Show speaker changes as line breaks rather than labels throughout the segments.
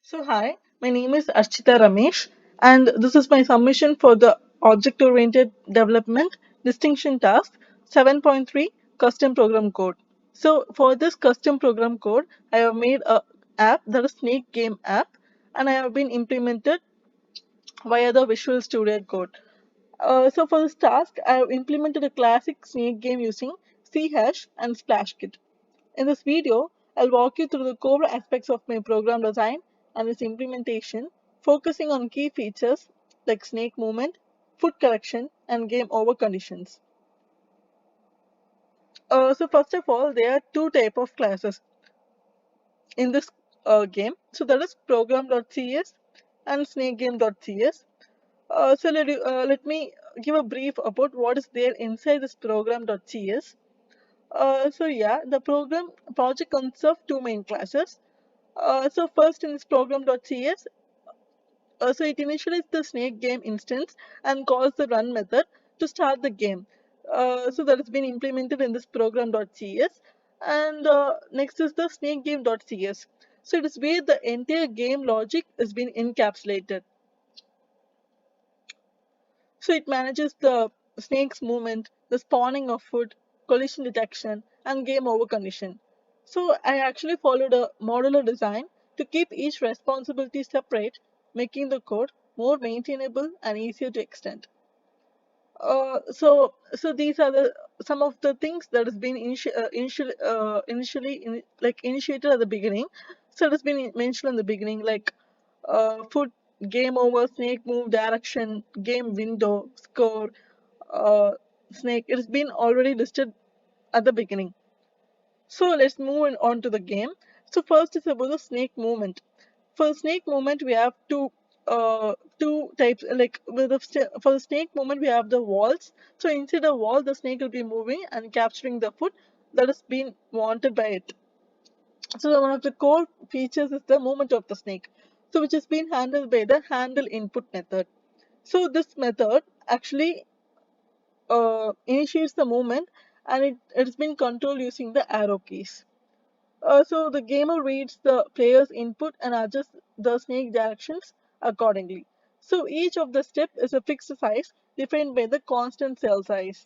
So, hi, my name is Archita Ramesh, and this is my submission for the Object Oriented Development Distinction Task 7.3 Custom Program Code. So, for this custom program code, I have made a app that is Snake Game app, and I have been implemented via the Visual Studio Code. So, for this task, I have implemented a classic Snake game using C hash and SplashKit. In this video, I'll walk you through the core aspects of my program design and its implementation, focusing on key features like snake movement, food collection, and game over conditions. So first of all, there are two type of classes in this game. So that is program.cs and snakegame.cs. Let me give a brief about what is there inside this program.cs. The program project consists of two main classes. So first in this program.cs, so it initializes the snake game instance and calls the run method to start the game. So that has been implemented in this program.cs. And next is the snake game.cs. So it is where the entire game logic has been encapsulated. So it manages the snake's movement, the spawning of food, collision detection, and game over condition. So I actually followed a modular design to keep each responsibility separate, making the code more maintainable and easier to extend. So these are the some of the things that has been initiated at the beginning. So it has been mentioned in the beginning, like food, game over, snake move, direction, game window, score, uh, snake. It has been already listed at the beginning. So let's move on to the game. So first is about the snake movement. For snake movement, we have two types. Like for the snake movement, we have the walls. So inside the wall, the snake will be moving and capturing the food that has been wanted by it. So one of the core features is the movement of the snake. So which is being handled by the handle input method. So this method actually initiates the movement, and it's been controlled using the arrow keys. So the gamer reads the player's input and adjusts the snake directions accordingly. So each of the step is a fixed size defined by the constant cell size.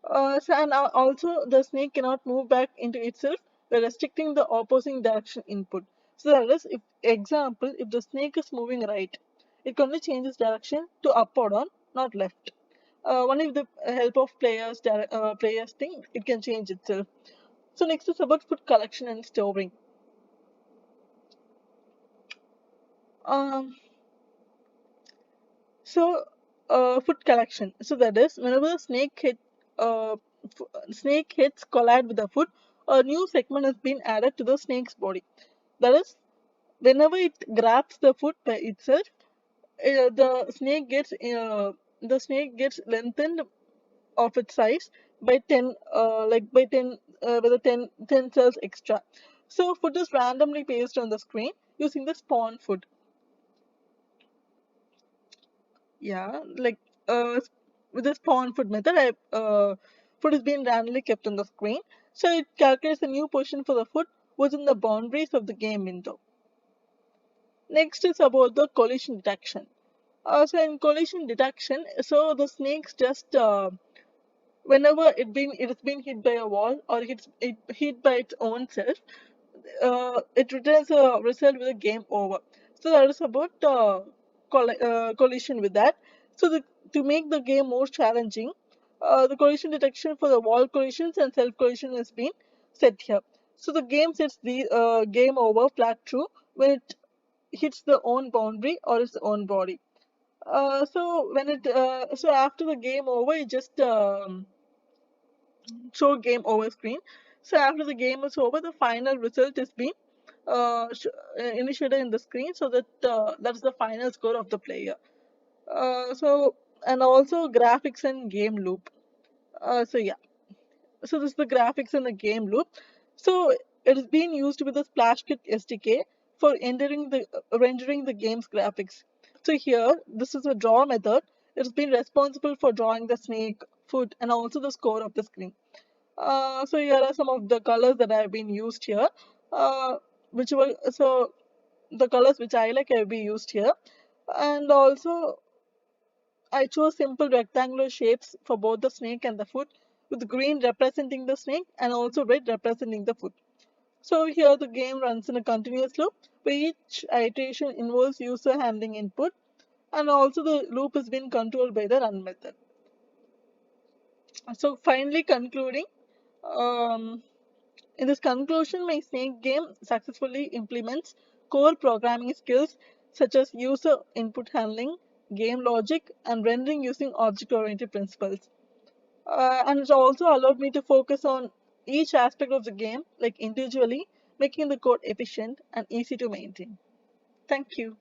Also, the snake cannot move back into itself by restricting the opposing direction input. So that is, if example, if the snake is moving right, it can only change its direction to up or down, not left. Only with the help of players thing, it can change itself. So next is about food collection and storing. Um, Food collection. So that is whenever the snake hits collide with the foot, a new segment has been added to the snake's body. That is, whenever it grabs the foot by itself, uh, the snake gets uh, the snake gets lengthened of its size by 10, by 10, with a 10 cells extra. So food is randomly placed on the screen using the spawn food. Yeah, like uh, with the spawn food method, food is being randomly kept on the screen, so it calculates a new position for the food within the boundaries of the game window. Next is about the collision detection. So in collision detection, so the snakes just whenever it has been hit by a wall or it hit by its own self, it returns a result with a game over. So that is about collision with that. So to make the game more challenging, the collision detection for the wall collisions and self collision has been set here. So the game sets the game over flat true when it hits the own boundary or its own body. So after the game over, it just show game over screen. So after the game is over, the final result is being initiated in the screen, so that's the final score of the player. And also graphics and game loop. So this is the graphics and the game loop. So it is being used with the SplashKit SDK for rendering the game's graphics. So here, this is a draw method. It has been responsible for drawing the snake, foot, and also the score of the screen. So here are some of the colors that have been used here. Uh, which were so the colors which I like have been used here. And also I chose simple rectangular shapes for both the snake and the foot, with green representing the snake and also red representing the foot. So here the game runs in a continuous loop where each iteration involves user handling input, and also the loop is being controlled by the run method. So finally concluding, um, in this conclusion, my snake game successfully implements core programming skills such as user input handling, game logic, and rendering using object-oriented principles. And it also allowed me to focus on each aspect of the game, like individually, making the code efficient and easy to maintain. Thank you.